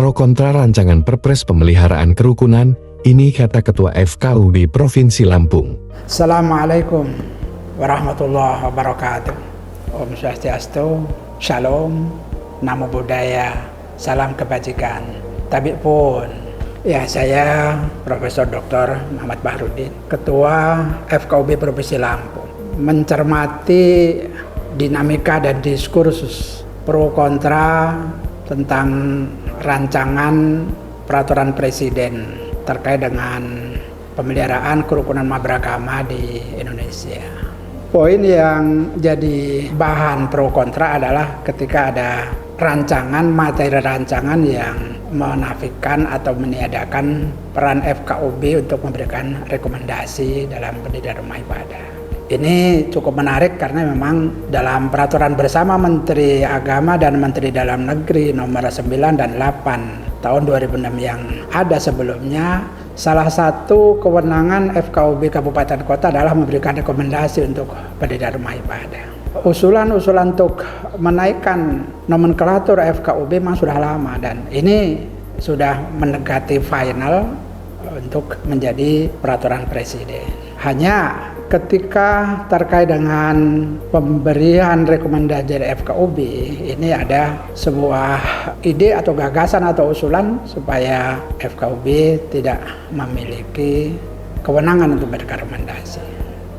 pro kontra rancangan Perpres Pemeliharaan Kerukunan, ini kata Ketua FKUB Provinsi Lampung. Assalamualaikum warahmatullahi wabarakatuh. Om Swastiastu, Shalom, Namo Buddhaya, salam kebajikan. Tapi pun, ya saya Profesor Dr. Muhammad Bahrudin, Ketua FKUB Provinsi Lampung, mencermati dinamika dan diskursus pro kontra tentang rancangan peraturan presiden terkait dengan pemeliharaan kerukunan umat beragama di Indonesia. Poin yang jadi bahan pro kontra adalah ketika ada materi rancangan yang menafikan atau meniadakan peran FKUB untuk memberikan rekomendasi dalam pendirian rumah ibadah. Ini cukup menarik karena memang dalam peraturan bersama Menteri Agama dan Menteri Dalam Negeri nomor 9 dan 8 tahun 2006 yang ada sebelumnya, salah satu kewenangan FKUB Kabupaten Kota adalah memberikan rekomendasi untuk pendirian rumah ibadah. Usulan-usulan untuk menaikkan nomenklatur FKUB memang sudah lama dan ini sudah mendekati final untuk menjadi peraturan presiden. Hanya ketika terkait dengan pemberian rekomendasi dari FKUB, ini ada sebuah ide atau gagasan atau usulan supaya FKUB tidak memiliki kewenangan untuk memberikan rekomendasi.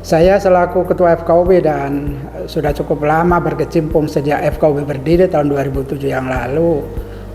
Saya selaku Ketua FKUB dan sudah cukup lama berkecimpung sejak FKUB berdiri tahun 2007 yang lalu,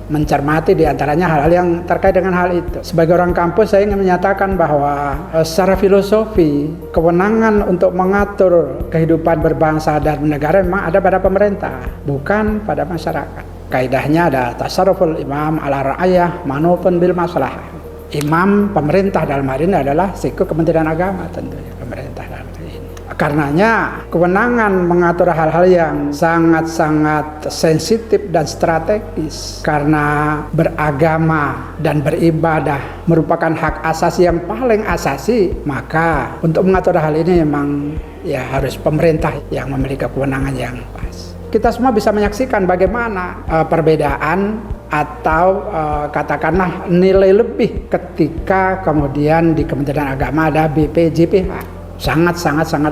mencermati diantaranya hal-hal yang terkait dengan hal itu. Sebagai orang kampus, saya ingin menyatakan bahwa secara filosofi, kewenangan untuk mengatur kehidupan berbangsa dan bernegara memang ada pada pemerintah, bukan pada masyarakat. Kaidahnya ada tasarruful imam ala ra'ayah manutun bil maslahah. Imam pemerintah dalam hal ini adalah siku Kementerian Agama, tentunya pemerintah dalam hal ini. Karenanya kewenangan mengatur hal-hal yang sangat-sangat sensitif dan strategis karena beragama dan beribadah merupakan hak asasi yang paling asasi, maka untuk mengatur hal ini memang ya harus pemerintah yang memiliki kewenangan yang pas. Kita semua bisa menyaksikan bagaimana perbedaan atau katakanlah nilai lebih ketika kemudian di Kementerian Agama ada BPJPH. Sangat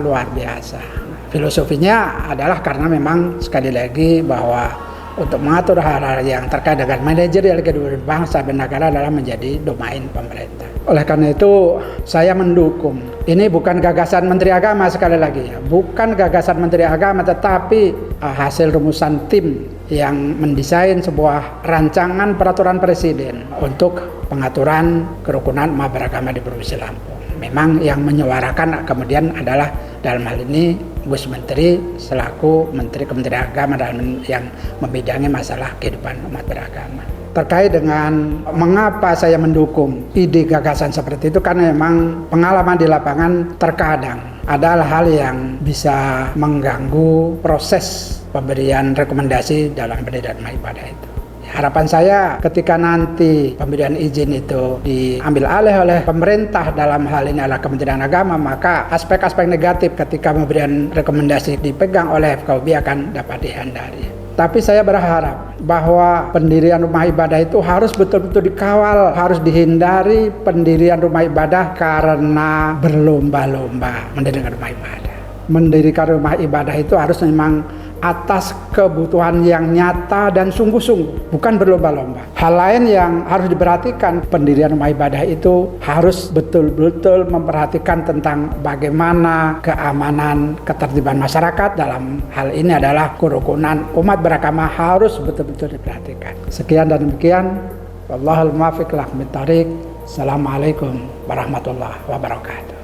luar biasa. Filosofinya adalah karena memang sekali lagi bahwa untuk mengatur hal-hal yang terkait dengan manajerial kehidupan bangsa dan negara adalah menjadi domain pemerintah. Oleh karena itu saya mendukung. Ini bukan gagasan Menteri Agama, sekali lagi ya, bukan gagasan Menteri Agama, tetapi hasil rumusan tim yang mendesain sebuah rancangan peraturan presiden untuk pengaturan kerukunan umat beragama di Provinsi Lampung. Memang yang menyuarakan kemudian adalah dalam hal ini Gus Menteri selaku Menteri Kementerian Agama dan yang membidangi masalah kehidupan umat beragama. Terkait dengan mengapa saya mendukung ide gagasan seperti itu, karena memang pengalaman di lapangan terkadang adalah hal yang bisa mengganggu proses pemberian rekomendasi dalam pendirian rumah ibadah itu. Harapan saya ketika nanti pemberian izin itu diambil alih oleh pemerintah dalam hal ini adalah Kementerian Agama, maka aspek-aspek negatif ketika pemberian rekomendasi dipegang oleh FKUB akan dapat dihindari. Tapi saya berharap bahwa pendirian rumah ibadah itu harus betul-betul dikawal, harus dihindari pendirian rumah ibadah karena berlomba-lomba mendirikan rumah ibadah. Mendirikan rumah ibadah itu harus memang atas kebutuhan yang nyata dan sungguh-sungguh, bukan berlomba-lomba. Hal lain yang harus diperhatikan, pendirian rumah ibadah itu harus betul-betul memperhatikan tentang bagaimana keamanan, ketertiban masyarakat. Dalam hal ini adalah kerukunan umat beragama harus betul-betul diperhatikan. Sekian dan demikian. Wallahul muwaffiq ila aqwamit thoriq. Assalamualaikum warahmatullahi wabarakatuh.